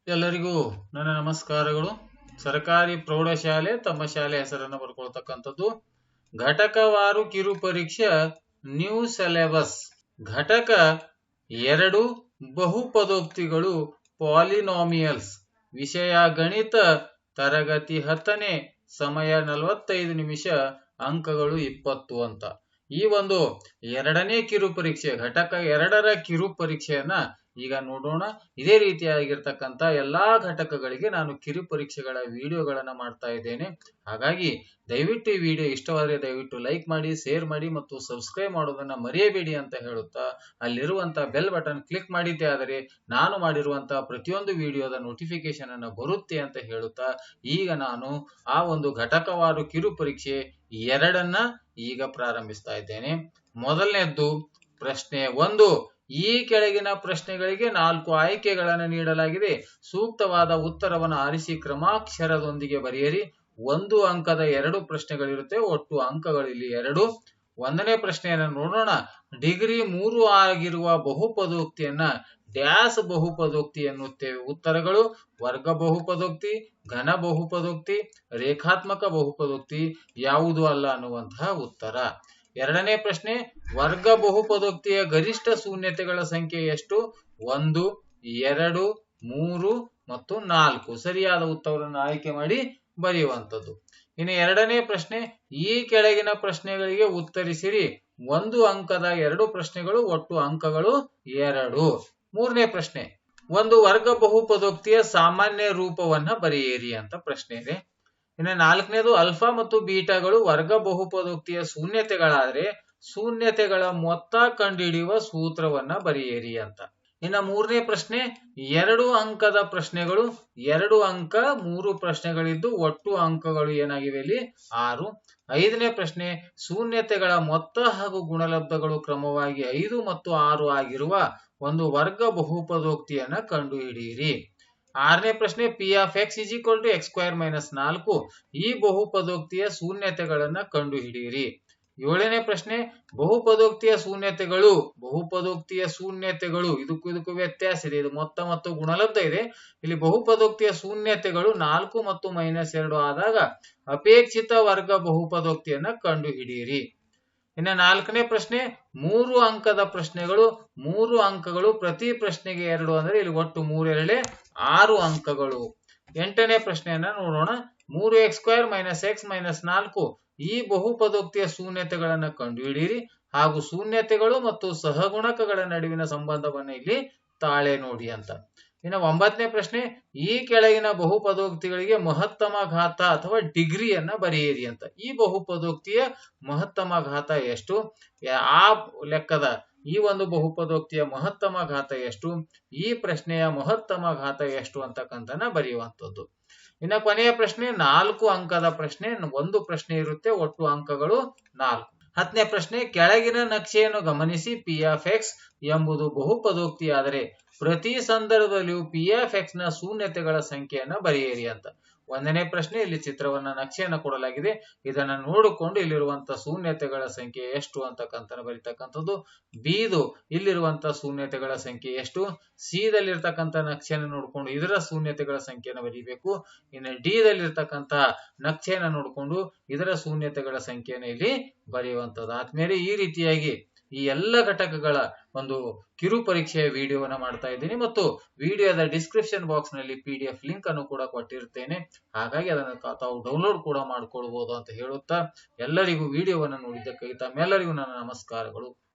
ಎಲ್ಲರಿಗೂ ನನ್ನ ನಮಸ್ಕಾರಗಳು. ಸರ್ಕಾರಿ ಪ್ರೌಢಶಾಲೆ ತಮ್ಮ ಶಾಲೆ ಹೆಸರನ್ನು ಬರ್ಕೊಳ್ತಕ್ಕಂಥದ್ದು. ಘಟಕವಾರು ಕಿರು ಪರೀಕ್ಷೆ ನ್ಯೂ ಸಿಲೆಬಸ್. ಘಟಕ 2 ಬಹುಪದೋಕ್ತಿಗಳು ಪಾಲಿನಾಮಿಯಲ್ಸ್. ವಿಷಯ ಗಣಿತ, ತರಗತಿ 10ನೇ, ಸಮಯ 45 ನಿಮಿಷ, ಅಂಕಗಳು 20 ಅಂತ. ಈ ಒಂದು ಎರಡನೇ ಕಿರು ಪರೀಕ್ಷೆ, ಘಟಕ 2ರ ಕಿರು ಪರೀಕ್ಷೆಯನ್ನ ಈಗ ನೋಡೋಣ. ಇದೇ ರೀತಿಯಾಗಿರ್ತಕ್ಕಂಥ ಎಲ್ಲಾ ಘಟಕಗಳಿಗೆ ನಾನು ಕಿರು ಪರೀಕ್ಷೆಗಳ ವಿಡಿಯೋಗಳನ್ನ ಮಾಡ್ತಾ ಇದ್ದೇನೆ. ಹಾಗಾಗಿ ದಯವಿಟ್ಟು ಈ ವಿಡಿಯೋ ಇಷ್ಟವಾದರೆ ದಯವಿಟ್ಟು ಲೈಕ್ ಮಾಡಿ, ಶೇರ್ ಮಾಡಿ ಮತ್ತು ಸಬ್ಸ್ಕ್ರೈಬ್ ಮಾಡೋದನ್ನ ಮರೆಯಬೇಡಿ ಅಂತ ಹೇಳುತ್ತಾ, ಅಲ್ಲಿರುವಂತಹ ಬೆಲ್ ಬಟನ್ ಕ್ಲಿಕ್ ಮಾಡಿದ್ದೆ ಆದರೆ ನಾನು ಮಾಡಿರುವಂತಹ ಪ್ರತಿಯೊಂದು ವಿಡಿಯೋದ ನೋಟಿಫಿಕೇಶನ್ ಅನ್ನ ಬರುತ್ತೆ ಅಂತ ಹೇಳುತ್ತಾ, ಈಗ ನಾನು ಆ ಒಂದು ಘಟಕವಾರು ಕಿರು ಪರೀಕ್ಷೆ 2ನ್ನ ಈಗ ಪ್ರಾರಂಭಿಸ್ತಾ ಇದ್ದೇನೆ. ಮೊದಲನೇದ್ದು ಪ್ರಶ್ನೆ 1. ಈ ಕೆಳಗಿನ ಪ್ರಶ್ನೆಗಳಿಗೆ 4 ಆಯ್ಕೆಗಳನ್ನು ನೀಡಲಾಗಿದೆ. ಸೂಕ್ತವಾದ ಉತ್ತರವನ್ನು ಆರಿಸಿ ಕ್ರಮಾಕ್ಷರದೊಂದಿಗೆ ಬರೆಯಿರಿ. 1 ಅಂಕದ 2 ಪ್ರಶ್ನೆಗಳಿರುತ್ತೆ. ಒಟ್ಟು ಅಂಕಗಳು ಇಲ್ಲಿ 2. 1ನೇ ಪ್ರಶ್ನೆಯನ್ನು ನೋಡೋಣ. ಡಿಗ್ರಿ 3 ಆಗಿರುವ ಬಹುಪದೋಕ್ತಿಯನ್ನ ಡ್ಯಾಶ್ ಬಹುಪದೋಕ್ತಿ ಎನ್ನುತ್ತೇವೆ. ಉತ್ತರಗಳು: ವರ್ಗ ಬಹುಪದೋಕ್ತಿ, ಘನ ಬಹುಪದೋಕ್ತಿ, ರೇಖಾತ್ಮಕ ಬಹುಪದೋಕ್ತಿ ಯಾವುದು ಅಲ್ಲ ಅನ್ನುವಂತಹ ಉತ್ತರ. 2ನೇ ಪ್ರಶ್ನೆ. ವರ್ಗ ಬಹುಪದೋಕ್ತಿಯ ಗರಿಷ್ಠ ಶೂನ್ಯತೆಗಳ ಸಂಖ್ಯೆ ಎಷ್ಟು? 1, 2, 3 ಮತ್ತು 4. ಸರಿಯಾದ ಉತ್ತರವನ್ನು ಆಯ್ಕೆ ಮಾಡಿ ಬರೆಯುವಂಥದ್ದು. ಇನ್ನು 2ನೇ ಪ್ರಶ್ನೆ. ಈ ಕೆಳಗಿನ ಪ್ರಶ್ನೆಗಳಿಗೆ ಉತ್ತರಿಸಿರಿ. 1 ಅಂಕದ 2 ಪ್ರಶ್ನೆಗಳು, ಒಟ್ಟು ಅಂಕಗಳು 2. 3ನೇ ಪ್ರಶ್ನೆ. ಒಂದು ವರ್ಗ ಬಹುಪದೋಕ್ತಿಯ ಸಾಮಾನ್ಯ ರೂಪವನ್ನ ಬರೆಯಿರಿ ಅಂತ ಪ್ರಶ್ನೆ ಇದೆ. ಇನ್ನು 4ನೇದು. ಅಲ್ಫಾ ಮತ್ತು ಬೀಟಾಗಳು ವರ್ಗ ಬಹುಪದೋಕ್ತಿಯ ಶೂನ್ಯತೆಗಳಾದ್ರೆ ಶೂನ್ಯತೆಗಳ ಮೊತ್ತ ಕಂಡುಹಿಡಿಯುವ ಸೂತ್ರವನ್ನ ಬರೆಯಿರಿ ಅಂತ. ಇನ್ನು 3ನೇ ಪ್ರಶ್ನೆ. 2 ಅಂಕದ ಪ್ರಶ್ನೆಗಳು, 2 ಅಂಕ 3 ಪ್ರಶ್ನೆಗಳಿದ್ದು ಒಟ್ಟು ಅಂಕಗಳು ಏನಾಗಿವೆ ಇಲ್ಲಿ? 6. 5ನೇ ಪ್ರಶ್ನೆ. ಶೂನ್ಯತೆಗಳ ಮೊತ್ತ ಹಾಗೂ ಗುಣಲಬ್ಧಗಳು ಕ್ರಮವಾಗಿ 5 ಮತ್ತು 6 ಆಗಿರುವ ಒಂದು ವರ್ಗ ಬಹುಪದೋಕ್ತಿಯನ್ನ ಕಂಡುಹಿಡಿಯಿರಿ. 6ನೇ ಪ್ರಶ್ನೆ. P of X is equal to X square minus 4. ಈ ಬಹುಪದೋಕ್ತಿಯ ಶೂನ್ಯತೆಗಳನ್ನ ಕಂಡುಹಿಡಿಯಿರಿ. 7ನೇ ಪ್ರಶ್ನೆ. ಬಹುಪದೋಕ್ತಿಯ ಶೂನ್ಯತೆಗಳು ಇದಕ್ಕೂ ವ್ಯತ್ಯಾಸ ಇದೆ. ಇದು ಮೊತ್ತ ಮತ್ತು ಗುಣಲಬ್ಧ ಇದೆ. ಇಲ್ಲಿ ಬಹುಪದೋಕ್ತಿಯ ಶೂನ್ಯತೆಗಳು 4 ಮತ್ತು -2 ಆದಾಗ ಅಪೇಕ್ಷಿತ ವರ್ಗ ಬಹುಪದೋಕ್ತಿಯನ್ನ ಕಂಡುಹಿಡಿಯಿರಿ. ಇನ್ನು 4ನೇ ಪ್ರಶ್ನೆ. 3 ಅಂಕದ ಪ್ರಶ್ನೆಗಳು, 3 ಅಂಕಗಳು ಪ್ರತಿ ಪ್ರಶ್ನೆಗೆ 2 ಅಂದ್ರೆ ಇಲ್ಲಿ ಒಟ್ಟು 3 2 6 ಅಂಕಗಳು. 8ನೇ ಪ್ರಶ್ನೆಯನ್ನ ನೋಡೋಣ. 3x² - x - 4 ಈ ಬಹುಪದೋಕ್ತಿಯ ಶೂನ್ಯತೆಗಳನ್ನ ಕಂಡುಹಿಡಿಯಿರಿ ಹಾಗೂ ಶೂನ್ಯತೆಗಳು ಮತ್ತು ಸಹಗುಣಕಗಳ ನಡುವಿನ ಸಂಬಂಧವನ್ನ ಇಲ್ಲಿ ತಾಳೆ ನೋಡಿ ಅಂತ. ಇನ್ನು 9ನೇ ಪ್ರಶ್ನೆ. ಈ ಕೆಳಗಿನ ಬಹುಪದೋಕ್ತಿಗಳಿಗೆ ಮಹತ್ತಮ ಘಾತ ಅಥವಾ ಡಿಗ್ರಿಯನ್ನ ಬರೆಯಿರಿ ಅಂತ. ಈ ಬಹುಪದೋಕ್ತಿಯ ಮಹತ್ತಮ ಘಾತ ಎಷ್ಟು? ಆ ಲೆಕ್ಕದ ಈ ಒಂದು ಬಹುಪದೋಕ್ತಿಯ ಮಹತ್ತಮ ಘಾತ ಎಷ್ಟು? ಈ ಪ್ರಶ್ನೆಯ ಮಹತ್ತಮ ಘಾತ ಎಷ್ಟು ಅಂತಕ್ಕಂಥನ ಬರೆಯುವಂಥದ್ದು. ಇನ್ನು ಕೊನೆಯ ಪ್ರಶ್ನೆ 4 ಅಂಕದ ಪ್ರಶ್ನೆ. ಒಂದು ಪ್ರಶ್ನೆ ಇರುತ್ತೆ, ಒಟ್ಟು ಅಂಕಗಳು 4. 10ನೇ ಪ್ರಶ್ನೆ. ಕೆಳಗಿನ ನಕ್ಷೆಯನ್ನು ಗಮನಿಸಿ. ಪಿ ಆಫ್ ಎಕ್ಸ್ ಎಂಬುದು ಬಹುಪದೋಕ್ತಿಯಾದರೆ ಪ್ರತಿ ಸಂದರ್ಭದಲ್ಲಿಯೂ ಪಿ ಆಫ್ ಎಕ್ಸ್ ನ ಶೂನ್ಯತೆಗಳ ಸಂಖ್ಯೆಯನ್ನ ಬರೆಯಿರಿ ಅಂತ. 1ನೇ ಪ್ರಶ್ನೆ. ಇಲ್ಲಿ ಚಿತ್ರವನ್ನ ನಕ್ಷೆಯನ್ನು ಕೊಡಲಾಗಿದೆ. ಇದನ್ನ ನೋಡಿಕೊಂಡು ಇಲ್ಲಿರುವಂತಹ ಶೂನ್ಯತೆಗಳ ಸಂಖ್ಯೆ ಎಷ್ಟು ಅಂತಕ್ಕಂಥ ಬರೀತಕ್ಕಂಥದ್ದು. ಬಿದು ಇಲ್ಲಿರುವಂತಹ ಶೂನ್ಯತೆಗಳ ಸಂಖ್ಯೆ ಎಷ್ಟು? ಸಿ ದಲ್ಲಿರ್ತಕ್ಕಂಥ ನಕ್ಷೆಯನ್ನು ನೋಡಿಕೊಂಡು ಇದರ ಶೂನ್ಯತೆಗಳ ಸಂಖ್ಯೆಯನ್ನು ಬರೀಬೇಕು. ಇನ್ನು ಡಿ ದಲ್ಲಿರ್ತಕ್ಕಂತಹ ನಕ್ಷೆಯನ್ನು ನೋಡಿಕೊಂಡು ಇದರ ಶೂನ್ಯತೆಗಳ ಸಂಖ್ಯೆಯನ್ನು ಇಲ್ಲಿ ಬರೆಯುವಂಥದ್ದು. ಆದ್ಮೇಲೆ ಈ ರೀತಿಯಾಗಿ ಈ ಎಲ್ಲ ಘಟಕಗಳ ಒಂದು ಕಿರು ಪರೀಕ್ಷೆಯ ವಿಡಿಯೋವನ್ನ ಮಾಡ್ತಾ ಇದ್ದೀನಿ ಮತ್ತು ವಿಡಿಯೋದ ಡಿಸ್ಕ್ರಿಪ್ಷನ್ ಬಾಕ್ಸ್ ನಲ್ಲಿ PDF ಲಿಂಕ್ ಅನ್ನು ಕೂಡ ಕೊಟ್ಟಿರ್ತೇನೆ. ಹಾಗಾಗಿ ಅದನ್ನು ತಾವು ಡೌನ್ಲೋಡ್ ಕೂಡ ಮಾಡ್ಕೊಳ್ಬಹುದು ಅಂತ ಹೇಳುತ್ತಾ, ಎಲ್ಲರಿಗೂ ವಿಡಿಯೋವನ್ನು ನೋಡಿದ್ದಕ್ಕಾಗಿ ತಮ್ಮೆಲ್ಲರಿಗೂ ನನ್ನ ನಮಸ್ಕಾರಗಳು.